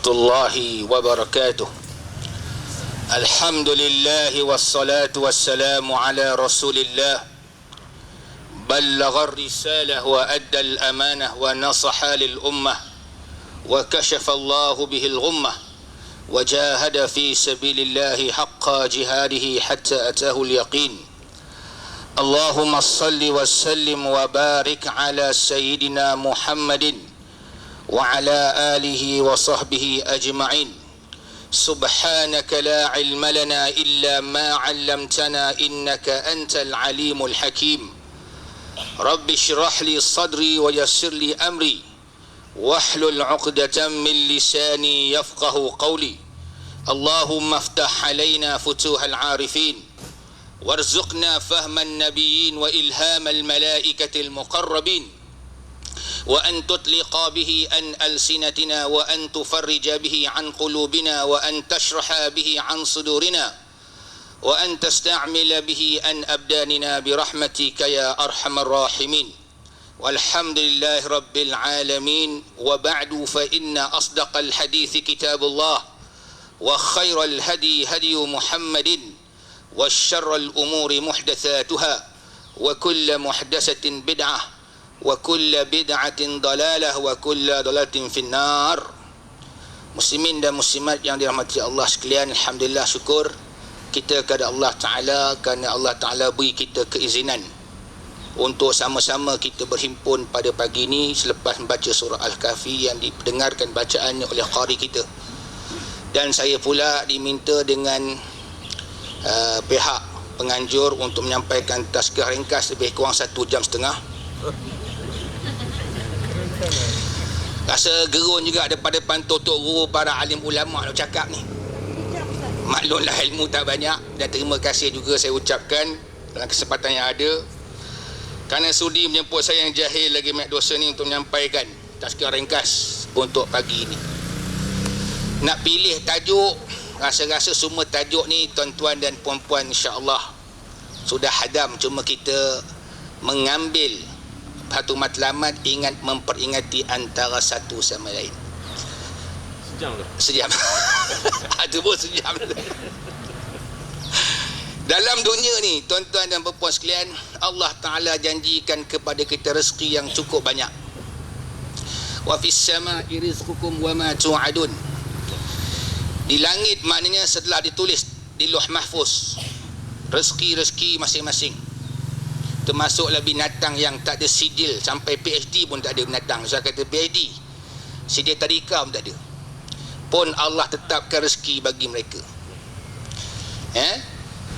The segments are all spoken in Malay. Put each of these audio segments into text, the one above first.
الله وبركاته. الحمد لله والصلاة والسلام على رسول الله بلغ الرسالة وأدى الأمانة ونصح للأمة وكشف الله به الغمة وجاهد في سبيل الله حق جهاده حتى أتاه اليقين. اللهم صل وسلم وبارك على سيدنا محمد وعلى آله وصحبه أجمعين. سبحانك لا علم لنا إلا ما علمتنا إنك أنت العليم الحكيم. رب اشرح لي صدري ويسر لي أمري واحلل عقدة من لساني يفقه قولي. اللهم افتح علينا فتوح العارفين وارزقنا فهم النبيين وإلهام الملائكة المقربين وأن تطلق به عن ألسنتنا وأن تفرج به عن قلوبنا وأن تشرح به عن صدورنا وأن تستعمل به عن أبداننا برحمتك يا أرحم الراحمين. والحمد لله رب العالمين. وبعد فإن أصدق الحديث كتاب الله وخير الهدي هدي محمد والشر الأمور محدثاتها وكل محدثة بدعة وكل بدعة ضلالة وكل ضلالة في النار. Muslimin dan muslimat yang dirahmati Allah sekalian, alhamdulillah, syukur kita kepada Allah Ta'ala kerana Allah Ta'ala beri kita keizinan untuk sama-sama kita berhimpun pada pagi ini selepas membaca surah Al-Kahfi yang didengarkan bacaannya oleh qari kita. Dan saya pula diminta dengan pihak penganjur untuk menyampaikan tazkirah ringkas lebih kurang 1 jam setengah. Rasa gerun juga depan-depan totok guru para alim ulama' nak cakap ni. Maklumlah ilmu tak banyak, dan terima kasih juga saya ucapkan dalam kesempatan yang ada kerana sudi menjemput saya yang jahil lagi banyak dosa ni untuk menyampaikan tazkirah ringkas untuk pagi ini. Nak pilih tajuk, rasa-rasa semua tajuk ni tuan-tuan dan puan-puan insya-Allah sudah hadam, cuma kita mengambil satu matlamat, ingat memperingati antara satu sama lain. Sejam. Itu pun sejam. Dalam dunia ni, tuan-tuan dan puan-puan sekalian, Allah Ta'ala janjikan kepada kita rezeki yang cukup banyak. Wa fis sama'i rizqukum wa ma tu'adun. Di langit maknanya setelah ditulis di Lauh Mahfuz rezeki-rezeki masing-masing, termasuklah binatang yang tak ada sijil, sampai PhD pun tak ada binatang. Saya kata PhD, sijil tadika pun tak ada, pun Allah tetapkan rezeki bagi mereka.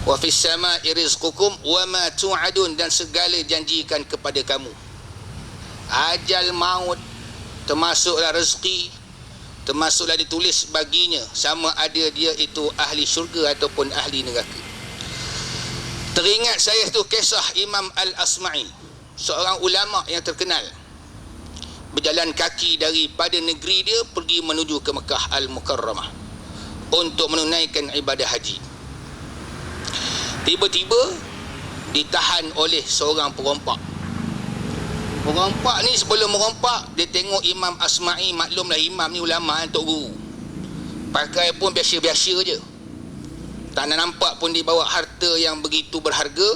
Wa fis sama'i rizqukum wa ma tu'adun, dan segala janjikan kepada kamu. Ajal maut termasuklah rezeki, termasuklah ditulis baginya, sama ada dia itu ahli syurga ataupun ahli neraka. Teringat saya tu kisah Imam Al-Asma'i, seorang ulama yang terkenal, berjalan kaki daripada negeri dia pergi menuju ke Mekah Al-Mukarramah untuk menunaikan ibadah haji. Tiba-tiba ditahan oleh seorang perompak. Perompak ni sebelum merompak, dia tengok Imam Asma'i, maklumlah imam ni ulama, tok guru, pakai pun biasa-biasa je, tak nampak pun dia bawa harta yang begitu berharga.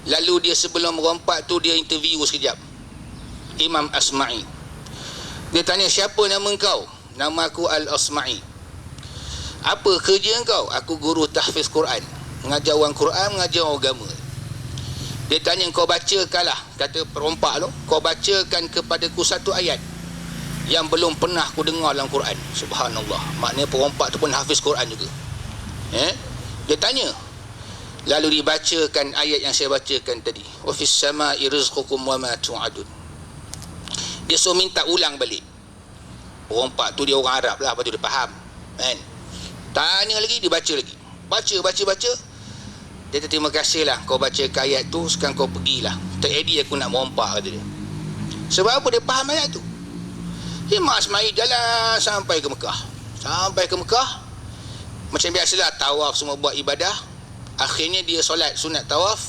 Lalu dia sebelum merompak tu dia interview sekejap Imam Asma'i. Dia tanya, siapa nama engkau? Nama aku Al-Asma'i. Apa kerja engkau? Aku guru tahfiz Quran, mengajar orang Quran, mengajar orang agama. Dia tanya, kau bacakanlah, kata perompak tu, kau bacakan kepadaku satu ayat yang belum pernah aku dengar dalam Quran. Subhanallah, maknanya perompak tu pun hafiz Quran juga. Dia tanya, lalu dibacakan ayat yang saya bacakan tadi, wa fis sama'i rizqukum wa ma tu'adun. Dia suruh minta ulang balik. Perompak tu dia orang Arab lah, lepas tu dia faham kan. Tanya lagi, dia baca lagi, baca. Dia kata, terima kasih lah kau baca ayat tu, sekarang kau pergilah, tak edi aku nak merompak, kata dia. Sebab apa? Dia faham ayat tu. Imam Asma'i jalan sampai ke Mekah. Macam biasalah, tawaf, semua buat ibadah. Akhirnya dia solat sunat tawaf.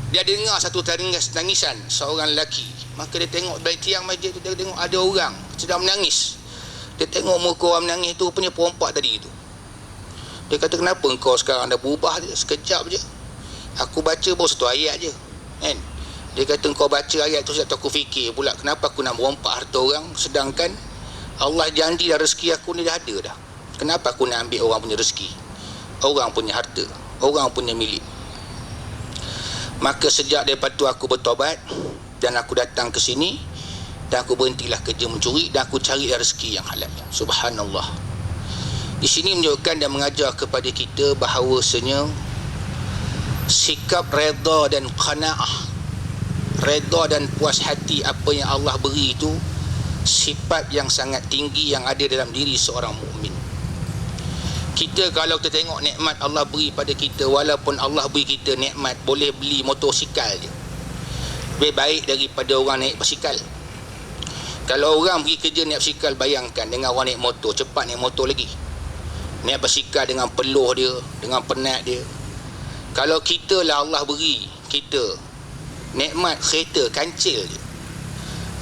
Dia dengar satu tangisan seorang lelaki. Maka dia tengok dari tiang masjid tu, dia tengok ada orang sedang menangis. Dia tengok muka orang menangis tu, punya perempuan tadi tu. Dia kata, kenapa engkau sekarang dah berubah je? Sekejap je. Aku baca baru satu ayat je. Kan? Dia kata, engkau baca ayat tu, aku fikir pula, kenapa aku nak merompak harta orang, sedangkan Allah janji dah rezeki aku ni dah ada dah. Kenapa aku nak ambil orang punya rezeki, orang punya harta, orang punya milik? Maka sejak daripada tu aku bertobat, dan aku datang ke sini, dan aku berhentilah kerja mencuri, dan aku cari rezeki yang halal. Subhanallah. Di sini menunjukkan dan mengajar kepada kita bahawasanya sikap redha dan qanaah, redha dan puas hati apa yang Allah beri itu sifat yang sangat tinggi yang ada dalam diri seorang mukmin. Kita kalau kita tengok nikmat Allah beri pada kita, walaupun Allah beri kita nikmat boleh beli motosikal je, lebih baik daripada orang naik basikal. Kalau orang pergi kerja naik basikal, bayangkan dengan orang naik motor, cepat naik motor lagi. Naik basikal dengan peluh dia, dengan penat dia. Kalau kita lah Allah beri kita nikmat kereta kancil je,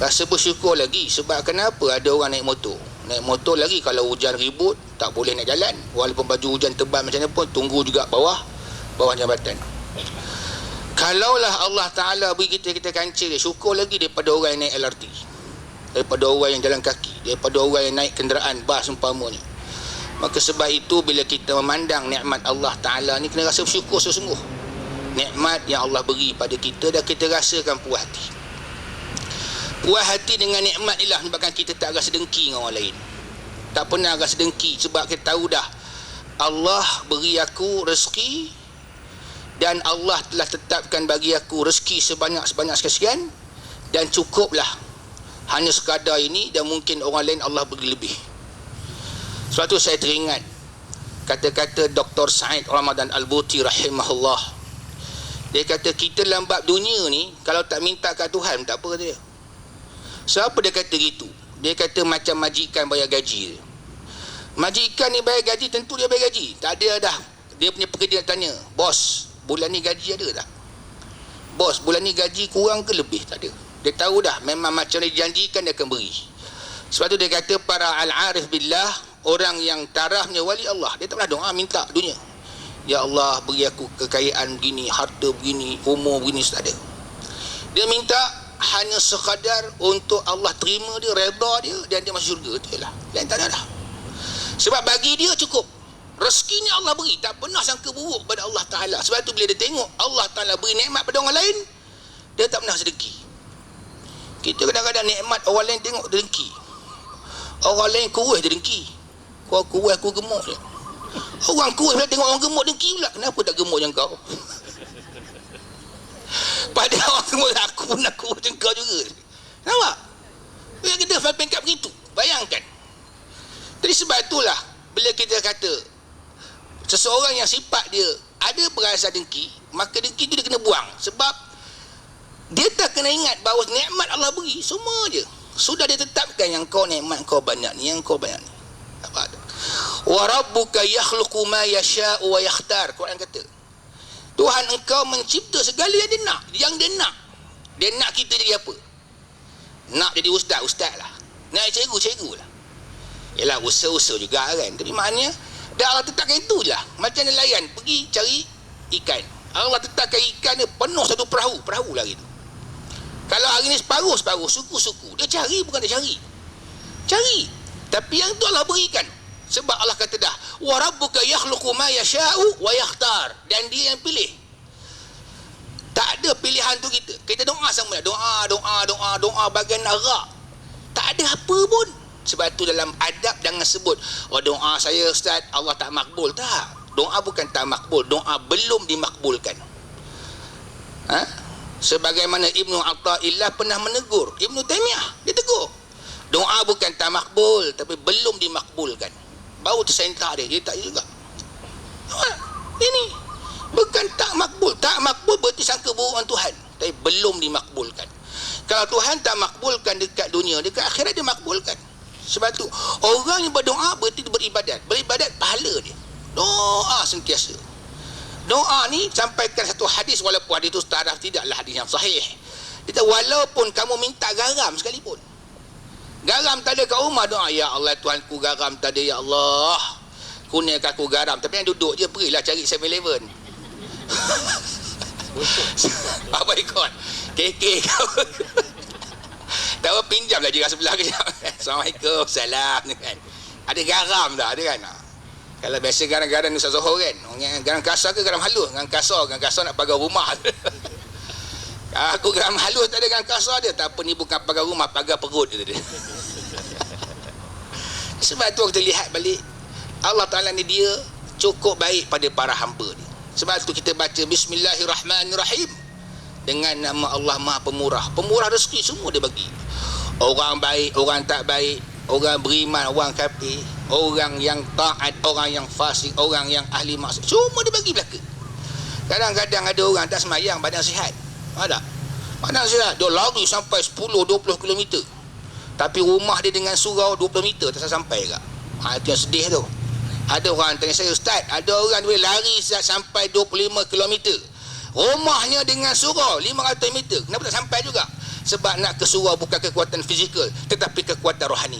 rasa bersyukur lagi. Sebab kenapa ada orang naik motor? Naik motor lagi kalau hujan ribut tak boleh nak jalan, walaupun baju hujan tebal macam mana pun tunggu juga bawah jambatan. Kalaulah Allah Ta'ala beri kita kancil, syukur lagi daripada orang yang naik LRT, daripada orang yang jalan kaki, daripada orang yang naik kenderaan bas umpamanya. Maka sebab itu bila kita memandang nikmat Allah Ta'ala ni, kena rasa bersyukur sesungguh. Nikmat yang Allah beri pada kita dan kita rasakan puas hati. Puas hati dengan nikmat inilah menyebabkan kita tak rasa dengki dengan orang lain. Tak pernah rasa dengki sebab kita tahu dah Allah beri aku rezeki, dan Allah telah tetapkan bagi aku rezeki sebanyak-sebanyak sekian, dan cukuplah hanya sekadar ini, dan mungkin orang lain Allah beri lebih. Sebab tu saya teringat kata-kata Dr. Said Ramadan Al-Buti rahimahullah. Dia kata kita dalam bab dunia ni kalau tak minta kat Tuhan tak apa dia. Siapa dia kata gitu? Dia kata macam majikan bayar gaji. Majikan ni bayar gaji, tentu dia bayar gaji. Tak ada dah. Dia punya pekerja tanya, bos, bulan ni gaji ada tak? Bos, bulan ni gaji kurang ke lebih? Tak ada. Dia tahu dah, memang macam dia janjikan dia akan beri. Sebab tu dia kata para al-arif billah, orang yang tarafnya wali Allah, dia tak pernah doa minta dunia. Ya Allah beri aku kekayaan begini, harta begini, umur begini, tak ada. Dia minta hanya sekadar untuk Allah terima dia, redha dia, dan dia masuk syurga. Itulah. Lain tak ada dah. Sebab bagi dia cukup. Rezekinya Allah beri, tak pernah sangka buruk pada Allah Ta'ala. Sebab tu bila dia tengok Allah Ta'ala beri nikmat pada orang lain, dia tak pernah sedengki. Kita kadang-kadang nikmat orang lain tengok dia dengki. Orang lain kurus dia dengki. Kau kurus aku gemuk je. Orang kurus bila tengok orang gemuk dengki pula. Kenapa tak gemuk macam kau? Padahal orang gemuk aku pun nak kurus macam kau juga. Nampak? Bila kita peringkat begitu, bayangkan. Jadi sebab itulah bila kita kata seseorang yang sifat dia ada perasaan dengki, maka dengki itu dia kena buang. Sebab dia tak kena ingat bahawa nikmat Allah beri semua je sudah dia tetapkan, yang kau nikmat kau banyak ni, yang kau banyak ni. Apa tu? Wa rabbuka yakhluqu ma yasha'u wa yakhtar. Quran kata Tuhan engkau mencipta segala yang dia nak, yang dia nak. Dia nak kita jadi apa? Nak jadi ustaz lah. Nak jadi cikgu lah. Yalah usaha juga kan. Tapi maknanya dah Allah tetapkan itu je lah. Macam nelayan pergi cari ikan, Allah tetapkan ikan dia penuh satu perahu lagi tu. Kalau hari ni separuh, suku-suku, dia cari, bukan dia cari. Tapi yang tu Allah berikan. Sebab Allah kata dah, wa rabbuka yakhluqu ma yasha'u wa yakhtar, dan dia yang pilih. Tak ada pilihan tu kita. Kita doa sama, doa bagian narak. Tak ada apa pun. Sebab tu dalam adab jangan sebut, oh doa saya ustaz Allah tak makbul. Tak. Doa bukan tak makbul, doa belum dimakbulkan. Sebagaimana Ibnu Athaillah pernah menegur Ibnu Taimiyah, dia tegur doa bukan tak makbul, tapi belum dimakbulkan. Baru tersentak dia tak juga. Ini bukan tak makbul. Tak makbul berarti sangka buruk dengan Tuhan, tapi belum dimakbulkan. Kalau Tuhan tak makbulkan dekat dunia, dekat akhirat dia makbulkan. Sebab tu orang yang berdoa berarti dia beribadat pahala dia. Doa sentiasa. Doa ni sampaikan satu hadis, walaupun hadis itu taraf tidaklah hadis yang sahih. Kita walaupun kamu minta garam sekalipun, Garam tak ada kat rumah, doa, ya Allah Tuhanku, garam tak ada, ya Allah kurniakan aku garam. Tapi yang duduk je, pergilah cari 7-Eleven. Apa ikut KK kau. Tahu pinjamlah jiran sebelah kejap. Assalamualaikum, salam kan. Ada garam tak ada kan? Kalau biasa garam-garam Ustaz Zohor kan, garam kasar ke garam halus? Garam kasar nak pagar rumah. Aku garam halus tak ada, garam kasar dia. Tak apa, ni bukan pagar rumah, pagar perut dia. Sebab tu kita lihat balik, Allah Ta'ala ni dia cukup baik pada para hamba dia. Sebab tu kita baca Bismillahirrahmanirrahim. Dengan nama Allah Maha Pemurah. Pemurah rezeki semua dia bagi. Orang baik, orang tak baik, orang beriman, orang kafir, orang yang taat, orang yang fasik, orang yang ahli maksiat, semua dia bagi belaka. Kadang-kadang ada orang tak semayang, badan sihat. Ada badan sihat, dia lari sampai 10-20 km, tapi rumah dia dengan surau 20 meter tak sampai ke. Itu yang sedih tu. Ada orang tanya saya, Ustaz, ada orang boleh lari sampai 25 km, rumahnya dengan surau 500 meter, kenapa tak sampai juga? Sebab nak ke surau bukan kekuatan fizikal, tetapi kekuatan rohani.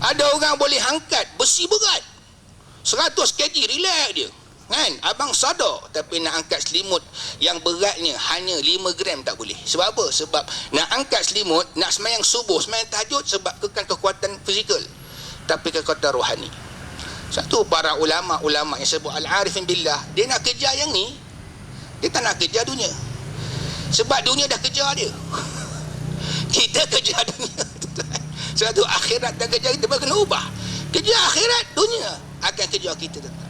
Ada orang boleh angkat besi berat 100 kg, relax dia kan, abang sadar, tapi nak angkat selimut yang beratnya hanya 5 gram tak boleh. Sebab apa? Sebab nak angkat selimut, nak semayang subuh, semayang tahajud, sebab bukan kekuatan fizikal tapi kekuatan rohani. Satu para ulama-ulama yang sebut al-arifin billah, dia nak kejar yang ni, dia tak nak kejar dunia. Sebab dunia dah kejar dia. Kita kejar dunia. Sebab tu akhirat tak kejar kita, kena ubah. Kejar akhirat, dunia akan kejar kita tetap.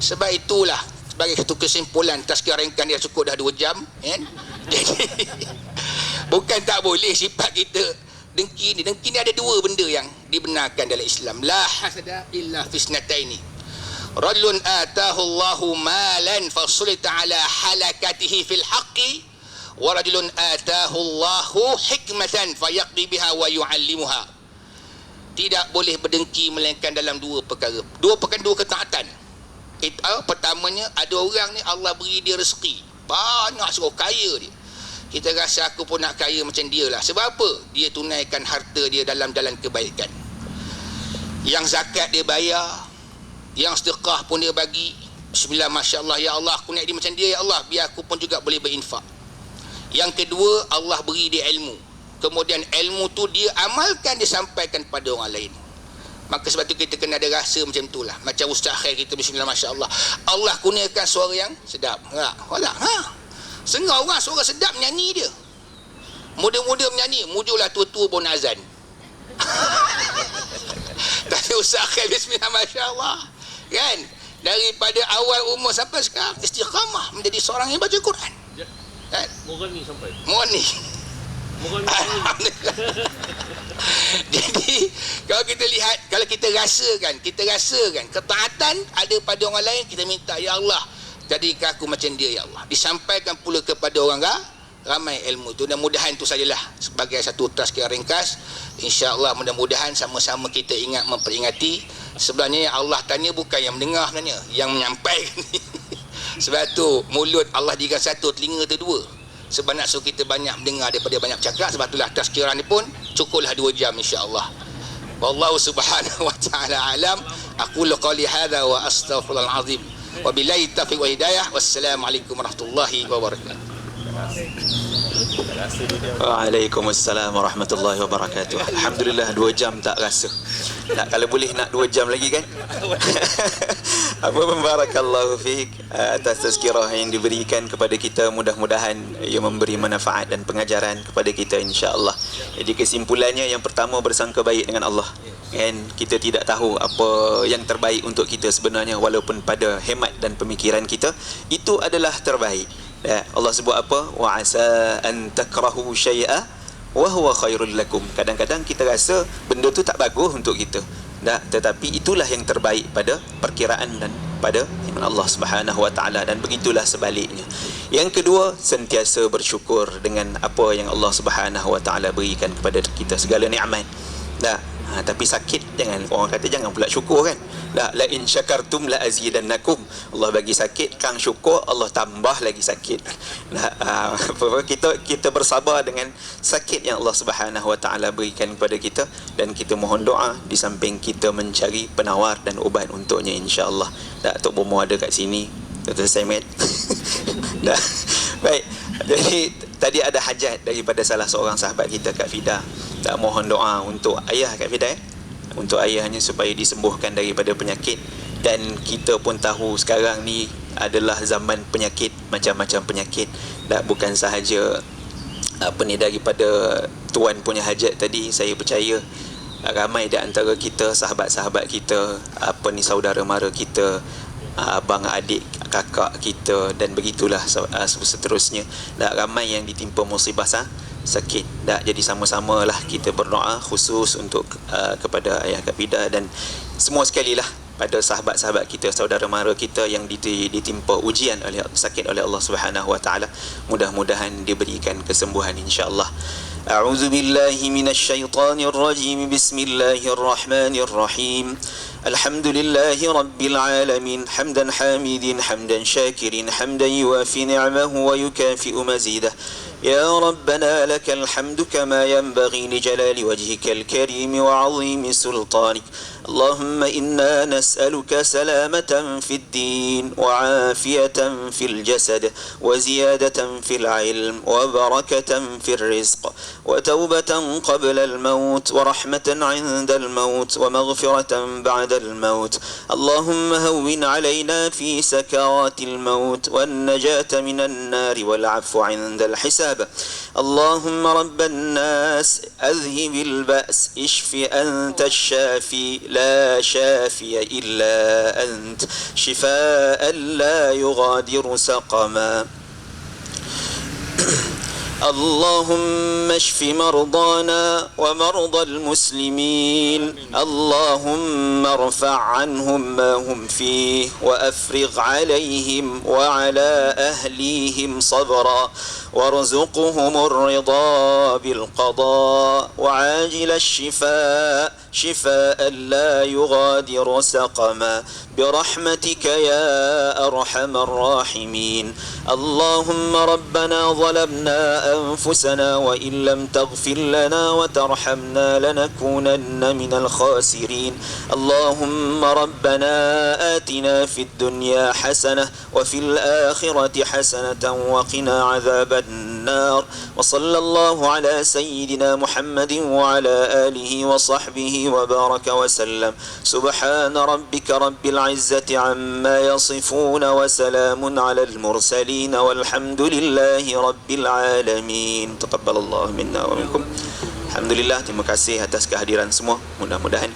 Sebab itulah, sebagai satu kesimpulan, tazkirah ringkas dia cukup dah 2 jam kan? Jadi bukan tak boleh sifat kita dengki ni. Dengki ni ada 2 benda yang dibenarkan dalam Islam. La hasada illa fisnataini. Rajulun atahu Allahu malan fasulita ala halakatihi fil haqqi, wa rajulun atahu Allahu hikmatan fayaqdi biha wa yu'allimuha. Tidak boleh berdengki melainkan dalam 2 perkara. 2 ketaatan. Pertamanya, ada orang ni Allah beri dia rezeki banyak, suruh kaya dia. Kita rasa aku pun nak kaya macam dia lah. Sebab apa? Dia tunaikan harta dia dalam jalan kebaikan. Yang zakat dia bayar, yang sedekah pun dia bagi. Bismillah, Masya Allah, ya Allah aku naik dia macam dia, ya Allah biar aku pun juga boleh berinfak. Yang kedua, Allah beri dia ilmu, kemudian ilmu tu dia amalkan, dia sampaikan pada orang lain. Maka sebab tu kita kena ada rasa macam itulah. Macam Ustaz Khair kita, bismillah, Masya Allah, Allah kurniakan suara yang sedap. Setengah orang suara sedap menyanyi dia, muda-muda menyanyi, mujulah tua-tua pun azan. Tapi Ustaz Khair, bismillah, Masya Allah kan, daripada awal umur sampai sekarang istiqamah menjadi seorang yang baca Quran kan? Morani sampai Morani. Alhamdulillah. Jadi kalau kita lihat, kalau kita rasakan ketaatan ada pada orang lain, kita minta, ya Allah jadikan aku macam dia, ya Allah. Disampaikan pula kepada orang ramai ilmu tu. Dan mudahan itu sajalah sebagai satu tazkirah ringkas. InsyaAllah mudah-mudahan sama-sama kita ingat memperingati. Sebenarnya yang Allah tanya bukan yang mendengar, sebenarnya yang menyampaikan. Sebab tu mulut Allah jika satu, telinga tu 2. Sebab nak suruh kita banyak mendengar daripada banyak bercakap. Sebab itulah tazkirah ni pun cukuplah 2 jam insya-Allah. Wallahu subhanahu wa ta'ala alam. Aqulu qali hadza wa astaghfirullahal azim. Wabillahi taufiq wa hidayah. Wassalamualaikum warahmatullahi wabarakatuh. Waalaikumsalam warahmatullahi wabarakatuh. Alhamdulillah 2 jam tak rasa. Kalau boleh nak 2 jam lagi kan. Apa barakallahu fiik atas tazkirah yang diberikan kepada kita. Mudah-mudahan ia memberi manfaat dan pengajaran kepada kita insya-Allah. Jadi kesimpulannya, yang pertama, bersangka baik dengan Allah. Kan kita tidak tahu apa yang terbaik untuk kita sebenarnya, walaupun pada hemat dan pemikiran kita itu adalah terbaik. Allah sebut apa? Wa asa an takrahu syai'a wa huwa khairul lakum. Kadang-kadang kita rasa benda tu tak bagus untuk kita, tetapi itulah yang terbaik pada perkiraan dan pada iman Allah Subhanahu wa taala, dan begitulah sebaliknya. Yang kedua, sentiasa bersyukur dengan apa yang Allah Subhanahu wa taala berikan kepada kita, segala nikmat. Tapi sakit jangan, orang kata jangan pula syukur kan. La in syakartum la azidannakum. Allah bagi sakit, kang syukur Allah tambah lagi sakit. Kita bersabar dengan sakit yang Allah Subhanahu Wa Taala berikan kepada kita, dan kita mohon doa di samping kita mencari penawar dan ubat untuknya, insya-Allah. Tok Bomo ada kat sini, Dr. Samet. Dah. Baik. Jadi tadi ada hajat daripada salah seorang sahabat kita, Kak Fida. Tak mohon doa untuk ayah Kak Fida, untuk ayahnya supaya disembuhkan daripada penyakit. Dan kita pun tahu sekarang ni adalah zaman penyakit, macam-macam penyakit. Tak bukan sahaja daripada tuan punya hajat tadi. Saya percaya ramai di antara kita, sahabat-sahabat kita, saudara mara kita, abang adik kakak kita, dan begitulah seterusnya. Ramai yang ditimpa musibah sakit. Jadi sama-sama lah kita berdoa khusus untuk kepada ayah Kak Fida, dan semua sekali lah pada sahabat-sahabat kita, saudara mara kita yang ditimpa ujian sakit oleh Allah Subhanahu Wa Taala. Mudah-mudahan diberikan kesembuhan, insya-Allah. A'udzu billahi minasyaitonir rajim. Bismillahirrahmanirrahim. Alhamdulillahi rabbil alamin, hamdan hamidin, hamdan syakirin, hamdan yuwafi ni'amahu wa yukafi'u mazidah. يا ربنا لك الحمد كما ينبغي لجلال وجهك الكريم وعظيم سلطانك. اللهم إنا نسألك سلامة في الدين وعافية في الجسد وزيادة في العلم وبركة في الرزق وتوبة قبل الموت ورحمة عند الموت ومغفرة بعد الموت. اللهم هون علينا في سكرات الموت والنجاة من النار والعفو عند الحساب. اللهم رب الناس أذهب البأس اشف أنت الشافي لا شافي إلا أنت شفاء لا يغادر سقما. اللهم اشف مرضانا ومرضى المسلمين. اللهم ارفع عنهم ما هم فيه وأفرغ عليهم وعلى أهليهم صبرا وارزقهم الرضا بالقضاء وعاجل الشفاء شفاء لا يغادر سقما برحمتك يا أرحم الراحمين. اللهم ربنا ظلمنا أنفسنا وإن لم تغفر لنا وترحمنا لنكونن من الخاسرين. اللهم ربنا آتنا في الدنيا حسنة وفي الآخرة حسنة وقنا عذاب النار. وصلى الله على سيدنا محمد وعلى آله وصحبه وبارك وسلم. سبحان ربك رب العزة عما يصفون وسلام على المرسلين والحمد لله رب العالمين. تقبل الله منا ومنكم. Alhamdulillah, terima kasih atas kehadiran semua. Mudah-mudahan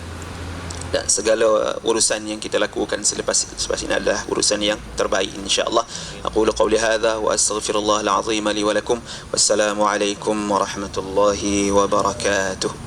dan segala urusan yang kita lakukan selepas ini adalah urusan yang terbaik, insya-Allah. Aqulu qawli hadza wa astaghfirullahal azim li wa lakum. Wassalamu alaikum warahmatullahi wabarakatuh.